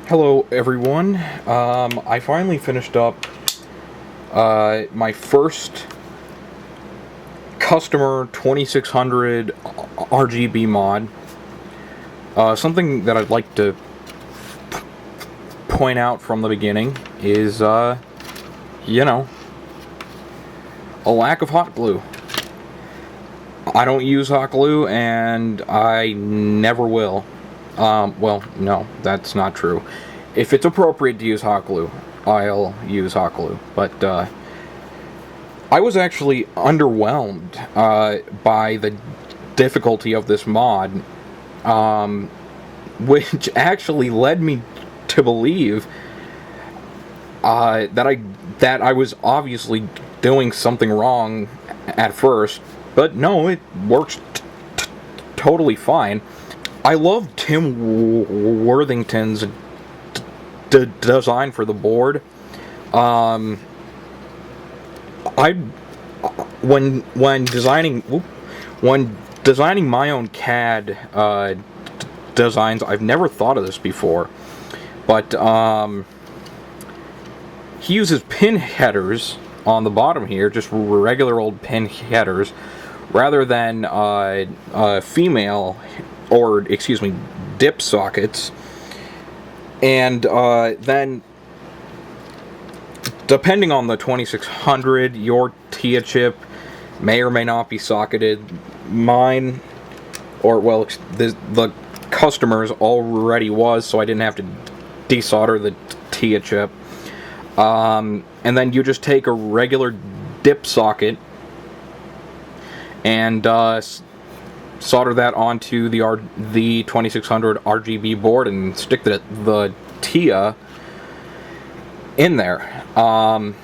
Hello everyone, I finally finished up my first customer 2600 RGB mod. Something that I'd like to point out from the beginning is, a lack of hot glue. I don't use hot glue and I never will. Well, no, that's not true. If it's appropriate to use hot glue, I'll use hot glue. But, I was actually underwhelmed, by the difficulty of this mod, which actually led me to believe, that I was obviously doing something wrong at first. But no, it works totally fine. I love Tim Worthington's design for the board. When designing my own CAD designs, I've never thought of this before, but he uses pin headers on the bottom here, just regular old pin headers, rather than dip sockets. And then, depending on the 2600, your TIA chip may or may not be socketed. Mine, the customer's already was, so I didn't have to desolder the TIA chip. And then you just take a regular dip socket and solder that onto the 2600 RGB board and stick the TIA in there. And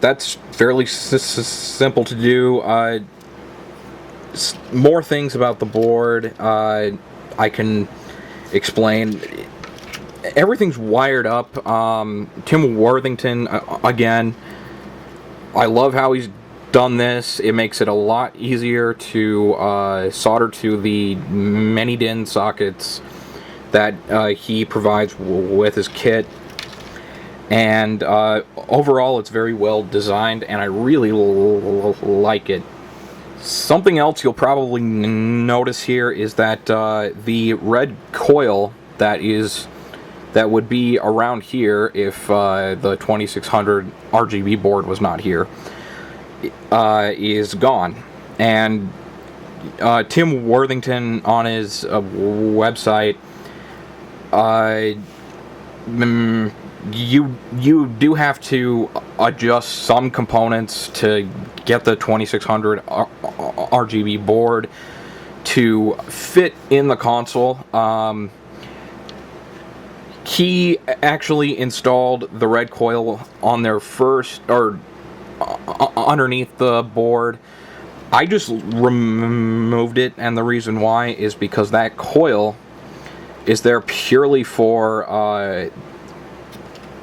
that's fairly simple to do. More things about the board I can explain. Everything's wired up. Tim Worthington, again, I love how he's done this. It makes it a lot easier to solder to the many DIN sockets that he provides with his kit. And overall, it's very well designed, and I really like it. Something else you'll probably notice here is that the red coil that would be around here if the 2600 RGB board was not here is gone. And Tim Worthington on his website, you do have to adjust some components to get the 2600 RGB board to fit in the console. He actually installed the red coil on there first, or underneath the board. I just removed it, and the reason why is because that coil is there purely for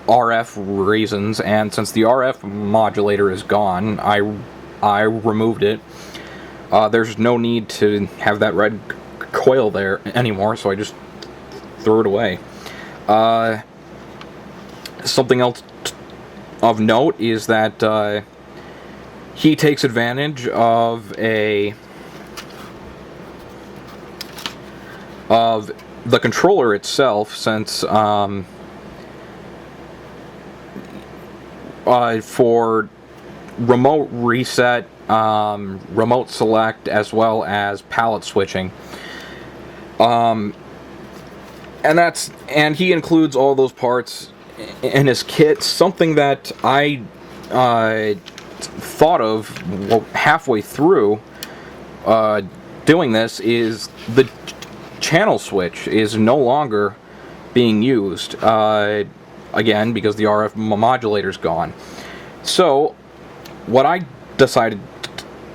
RF reasons, and since the RF modulator is gone, I removed it. There's no need to have that red coil there anymore, so I just threw it away. Something else of note is that he takes advantage of the controller itself, since for remote reset, remote select, as well as palette switching. And he includes all those parts in his kit. Something that I thought of halfway through doing this is the channel switch is no longer being used, again, because the RF modulator's gone. So what I decided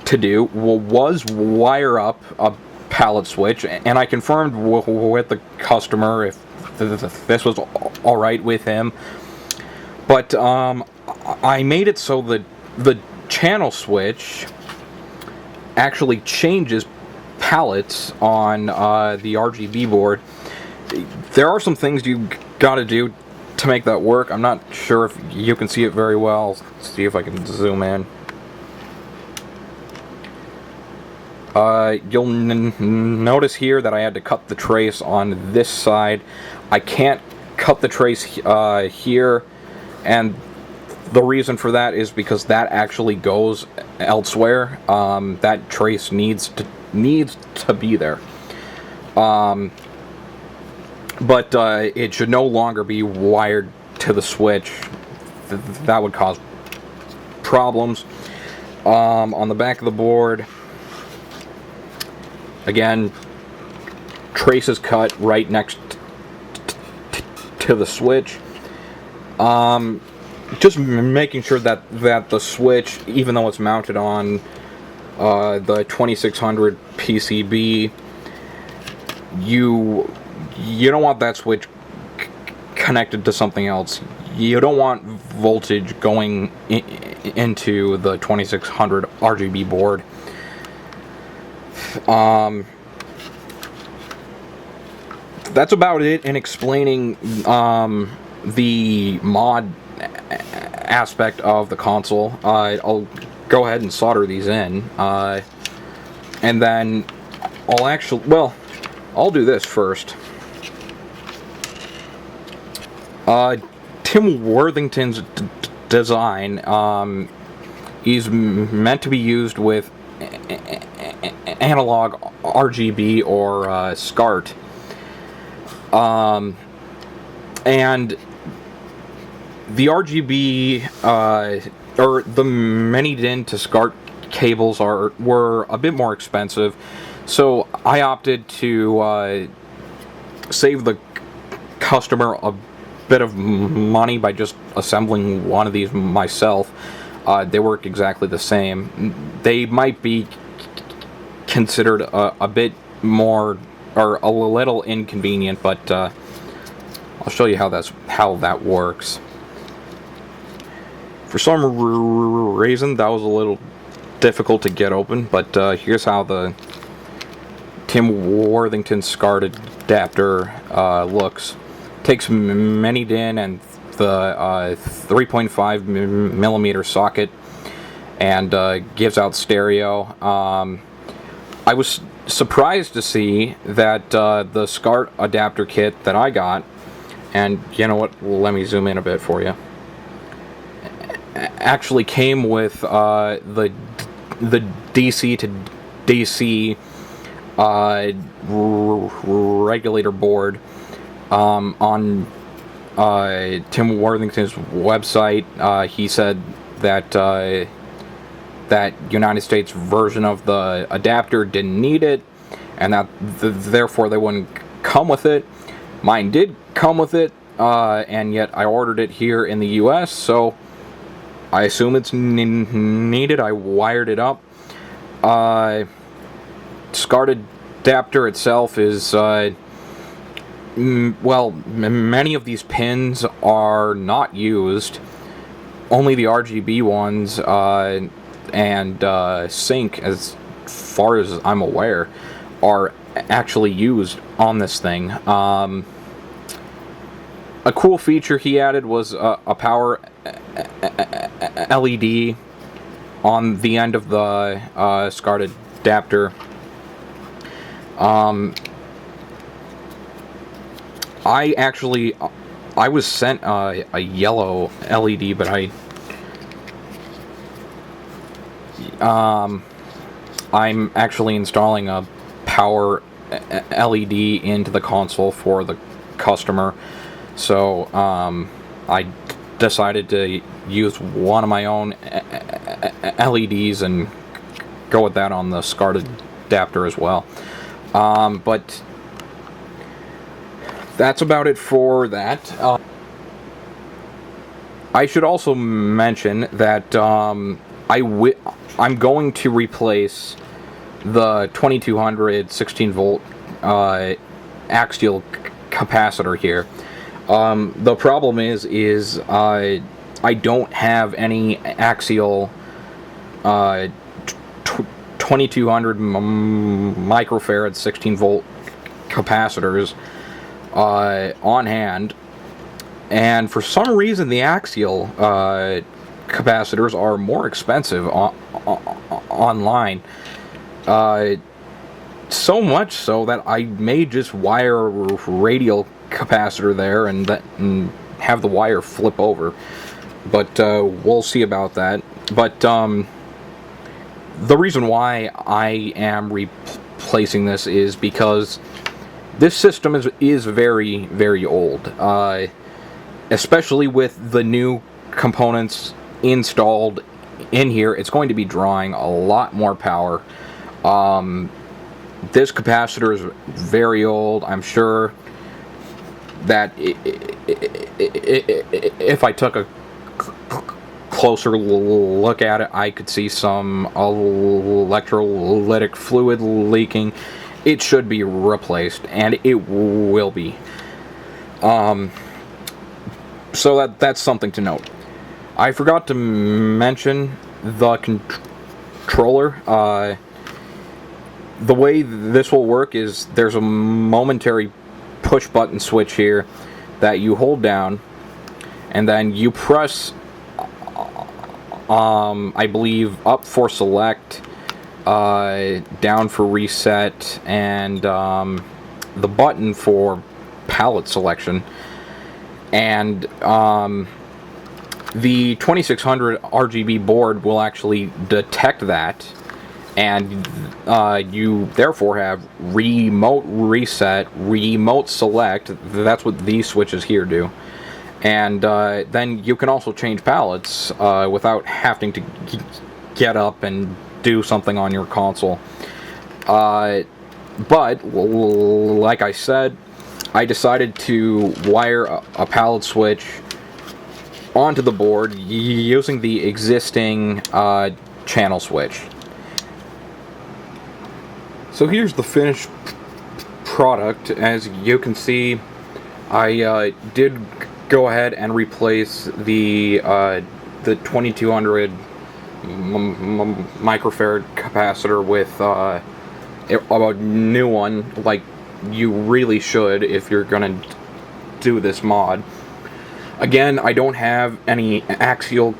to do was wire up a palette switch, and I confirmed with the customer if this was alright with him. But I made it so that the channel switch actually changes palettes on the RGB board, there are some things you got to do to make that work. I'm not sure if you can see it very well. Let's see if I can zoom in. You'll notice here that I had to cut the trace on this side. I can't cut the trace here, and the reason for that is because that actually goes elsewhere. That trace needs to be there. But it should no longer be wired to the switch. That would cause problems. On the back of the board, again, trace is cut right next to the switch. Just making sure that the switch, even though it's mounted on the 2600 PCB, you don't want that switch connected to something else. You don't want voltage going into the 2600 RGB board. That's about it in explaining the mod aspect of the console. I'll go ahead and solder these in, and then I'll do this first. Tim Worthington's design is meant to be used with analog RGB or SCART, and the RGB or the many DIN to SCART cables were a bit more expensive, so I opted to save the customer a bit of money by just assembling one of these myself. They work exactly the same. They might be considered a bit more or a little inconvenient, but I'll show you how that works. For some reason, that was a little difficult to get open, but here's how the Tim Worthington SCART adapter looks. Takes mini DIN and the 3.5 millimeter socket, and gives out stereo. I was surprised to see that the SCART adapter kit that I got, and you know what, let me zoom in a bit for you, actually came with the DC to DC regulator board. On Tim Worthington's website, he said that that United States version of the adapter didn't need it, and that therefore they wouldn't come with it. Mine did come with it, and yet I ordered it here in the US, so I assume it's needed. I wired it up. SCART adapter itself is well, many of these pins are not used. Only the RGB ones and sync, as far as I'm aware, are actually used on this thing. A cool feature he added was a power LED on the end of the SCART adapter. I was sent a yellow LED, but I'm actually installing a power LED into the console for the customer, so I decided to use one of my own LEDs and go with that on the SCART adapter as well. But that's about it for that. I should also mention that I'm going to replace the 2200 16 volt axial capacitor here. The problem is I don't have any axial 2200 microfarad 16 volt capacitors. on hand, and for some reason the axial capacitors are more expensive online. So much so that I may just wire a radial capacitor there and have the wire flip over. But we'll see about that. But the reason why I am replacing this is because this system is very, very old. Especially with the new components installed in here, it's going to be drawing a lot more power. This capacitor is very old. I'm sure that if I took a closer look at it, I could see some electrolytic fluid leaking. It should be replaced, and it will be. So that's something to note. I forgot to mention the controller. The way this will work is there's a momentary push button switch here that you hold down, and then you press I believe up for select, down for reset, and the button for palette selection. And the 2600 RGB board will actually detect that, and you therefore have remote reset, remote select. That's what these switches here do. And then you can also change palettes without having to get up and do something on your console. But like I said, I decided to wire a palette switch onto the board using the existing channel switch. So here's the finished product. As you can see, I did go ahead and replace the 2200 microfarad capacitor with a new one, like you really should if you're gonna do this mod. Again, I don't have any axial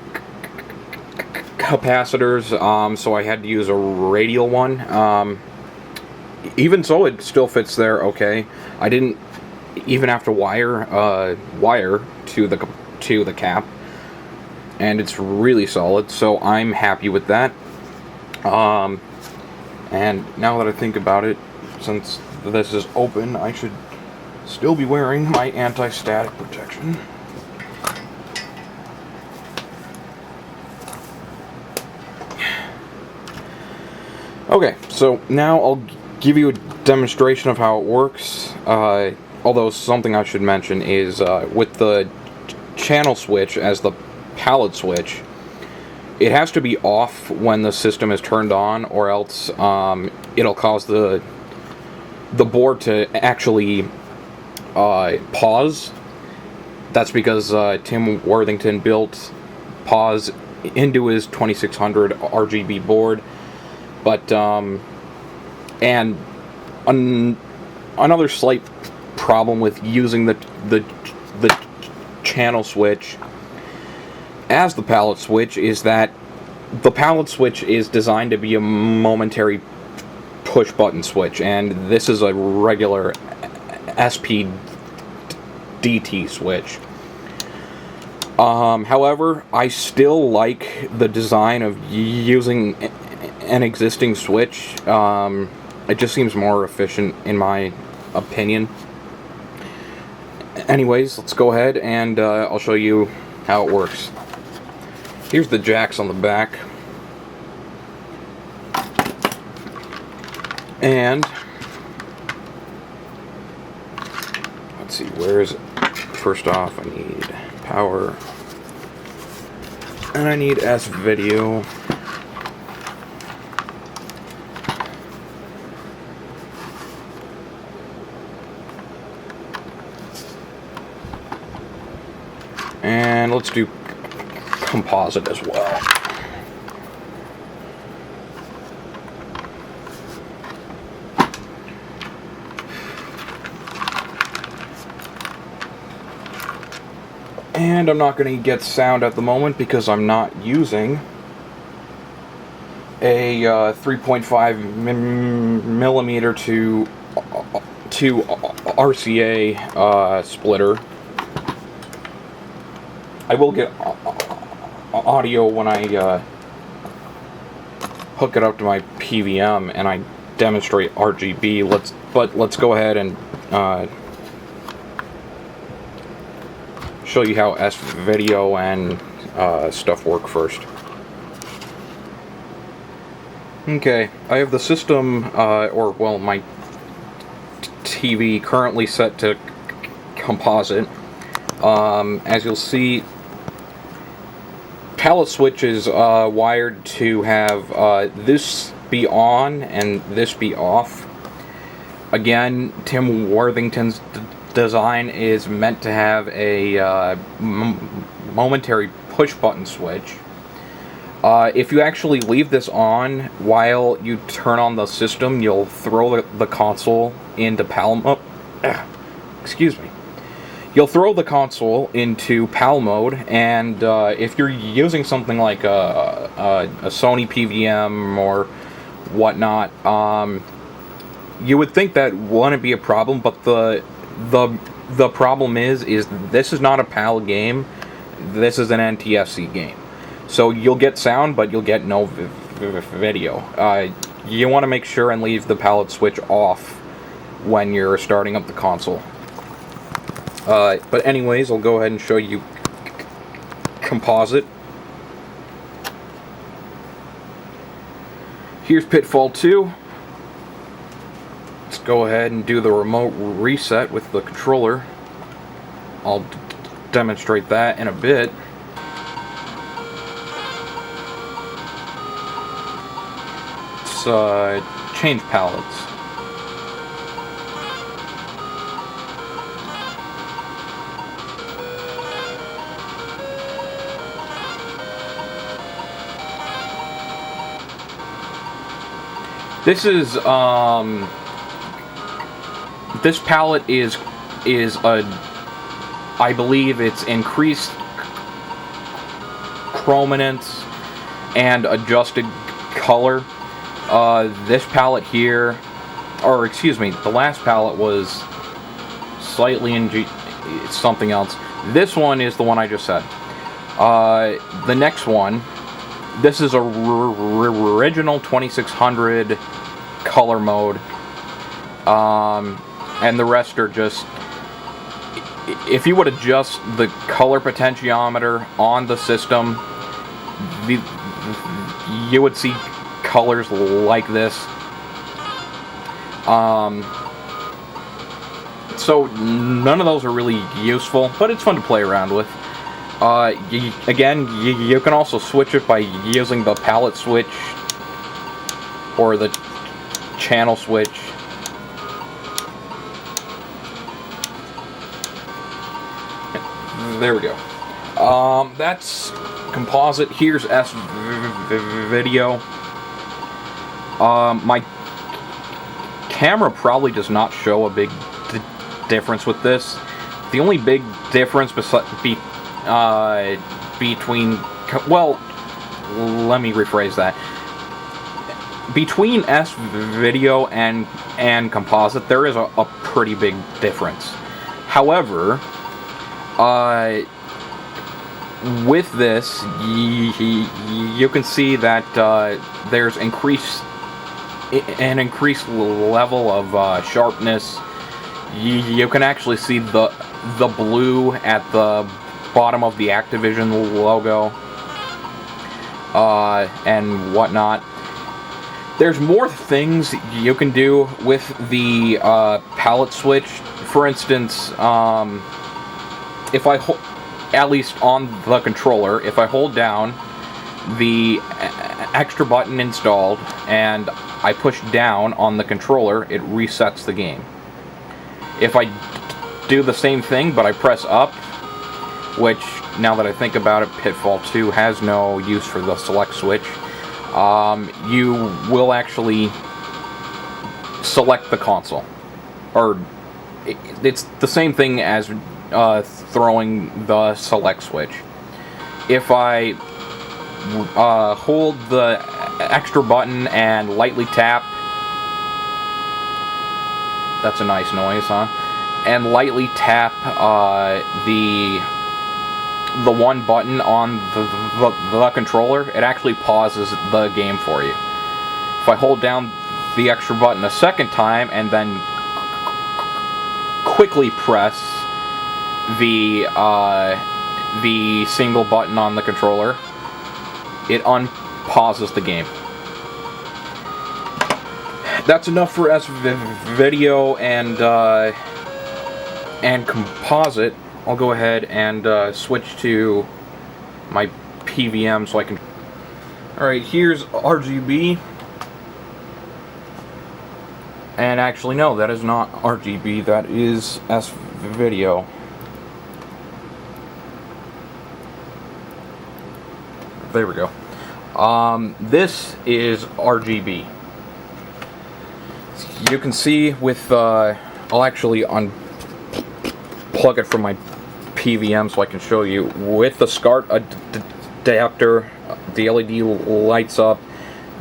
capacitors, so I had to use a radial one. Even so, it still fits there okay. I didn't even have to wire to the cap, and it's really solid, so I'm happy with that. And now that I think about it, since this is open, I should still be wearing my anti-static protection. Okay, so now I'll give you a demonstration of how it works. Although something I should mention is with the channel switch as the palette switch, it has to be off when the system is turned on, or else it'll cause the board to actually pause. That's because Tim Worthington built pause into his 2600 RGB board. But and another slight problem with using the channel switch as the palette switch is that the palette switch is designed to be a momentary push button switch, and this is a regular SPDT switch. However, I still like the design of using an existing switch. It just seems more efficient in my opinion. Anyways, let's go ahead and I'll show you how it works. Here's the jacks on the back. And let's see, where is it? First off, I need power, and I need S-video. And let's do composite as well. And I'm not going to get sound at the moment because I'm not using a 3.5 millimeter to RCA splitter. I will get audio when I hook it up to my PVM and I demonstrate RGB. Let's go ahead and show you how S-Video and stuff work first. Okay, I have the system, my TV currently set to Composite. As you'll see, palette switch is wired to have this be on and this be off. Again, Tim Worthington's design is meant to have a momentary push button switch. If you actually leave this on while you turn on the system, you'll throw the console into PAL mode. Excuse me. You'll throw the console into PAL mode, and if you're using something like a Sony PVM or whatnot, you would think that wouldn't be a problem, but the problem is this is not a PAL game. This is an NTSC game. So you'll get sound, but you'll get no video. You want to make sure and leave the palette switch off when you're starting up the console. But anyways, I'll go ahead and show you Composite. Here's Pitfall 2. Let's go ahead and do the remote reset with the controller. I'll demonstrate that in a bit. Change palettes. This is this palette is I believe it's increased chrominance and adjusted color. This palette here, or excuse me, the last palette was slightly something else. This one is the one I just said. The next one, this is a original 2600 color mode, and the rest are just, if you would adjust the color potentiometer on the system, you would see colors like this. So none of those are really useful, but it's fun to play around with. Again, you can also switch it by using the palette switch or the channel switch. There we go. That's Composite. Here's S-Video. My camera probably does not show a big difference with this. The only big difference between, well, let me rephrase that. Between S-Video and Composite, there is a pretty big difference. However, with this, you can see that there's an increased level of sharpness. You can actually see the blue at the bottom of the Activision logo and whatnot. There's more things you can do with the palette switch. For instance, if I hold, at least on the controller, if I hold down the extra button installed and I push down on the controller, it resets the game. If I do the same thing but I press up, which now that I think about it, Pitfall 2 has no use for the select switch, you will actually select the console. Or it's the same thing as throwing the select switch. If I hold the extra button and lightly tap, that's a nice noise, huh? And lightly tap the one button on the controller, it actually pauses the game for you. If I hold down the extra button a second time and then quickly press the single button on the controller, it unpauses the game. That's enough for video and Composite. I'll go ahead and switch to my PVM so I can... Alright, here's RGB. And actually, no, that is not RGB, that is S-Video. There we go. This is RGB. You can see with, I'll actually unplug it from my PVM so I can show you. With the SCART adapter, the LED lights up,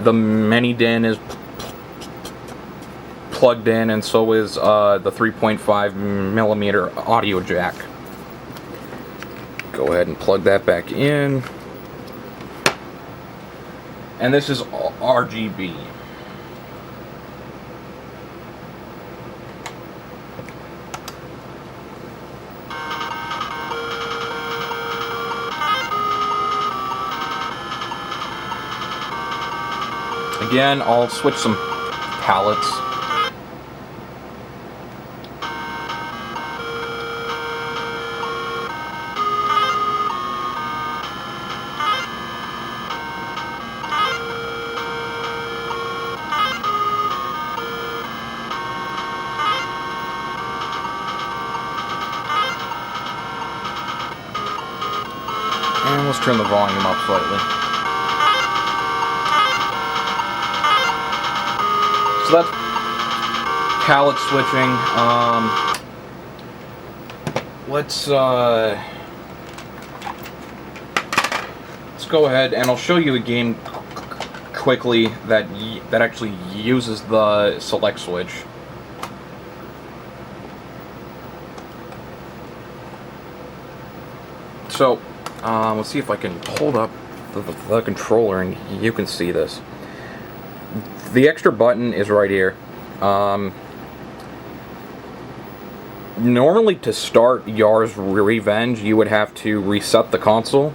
the mini DIN is plugged in, and so is the 3.5mm audio jack. Go ahead and plug that back in. And this is RGB. Again, I'll switch some palettes. And let's turn the volume up slightly. So that's palette switching. Let's go ahead and I'll show you a game quickly that actually uses the select switch. So let's see if I can hold up the controller and you can see this. The extra button is right here. Normally to start Yar's Revenge you would have to reset the console.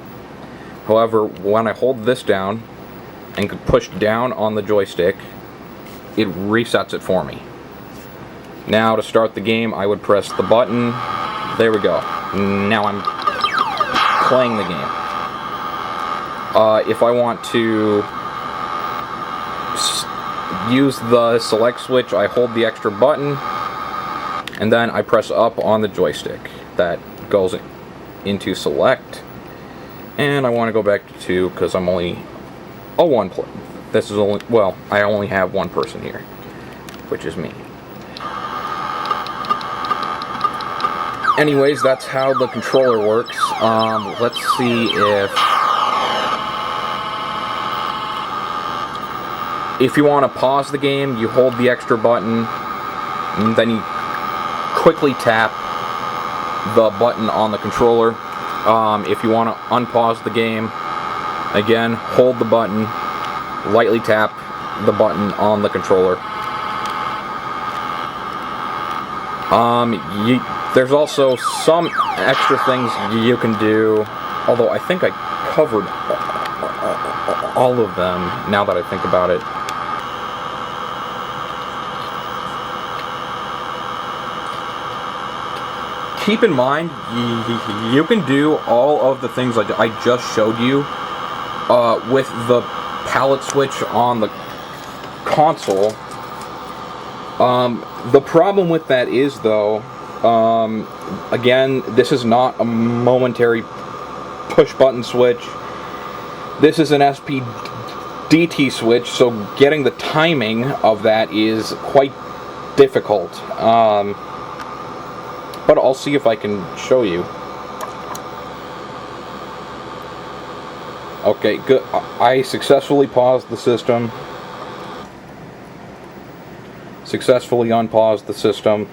However, when I hold this down and push down on the joystick, it resets it for me. Now to start the game I would press the button. There we go. Now I'm playing the game. If I want to use the select switch, I hold the extra button and then I press up on the joystick. That goes into select, and I want to go back to 2 because I'm only this is only, well, I only have one person here, which is me. Anyways, that's how the controller works. Let's see if you want to pause the game, you hold the extra button, and then you quickly tap the button on the controller. If you want to unpause the game, again, hold the button, lightly tap the button on the controller. There's also some extra things you can do, although I think I covered all of them now that I think about it. Keep in mind, you can do all of the things I just showed you with the palette switch on the console. The problem with that is, though, again, this is not a momentary push-button switch. This is an SPDT switch, so getting the timing of that is quite difficult. But I'll see if I can show you. Okay, good. I successfully paused the system. Successfully unpaused the system.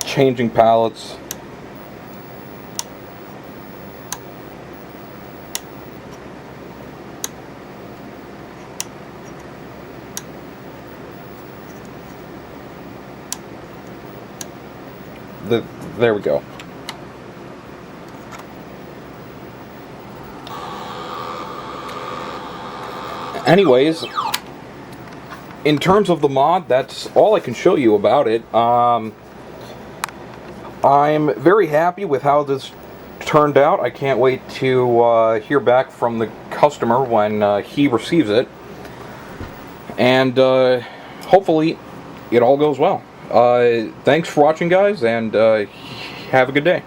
Changing palettes. There we go. Anyways, in terms of the mod, that's all I can show you about it. I'm very happy with how this turned out. I can't wait to hear back from the customer when he receives it. And hopefully it all goes well. Thanks for watching, guys, and have a good day.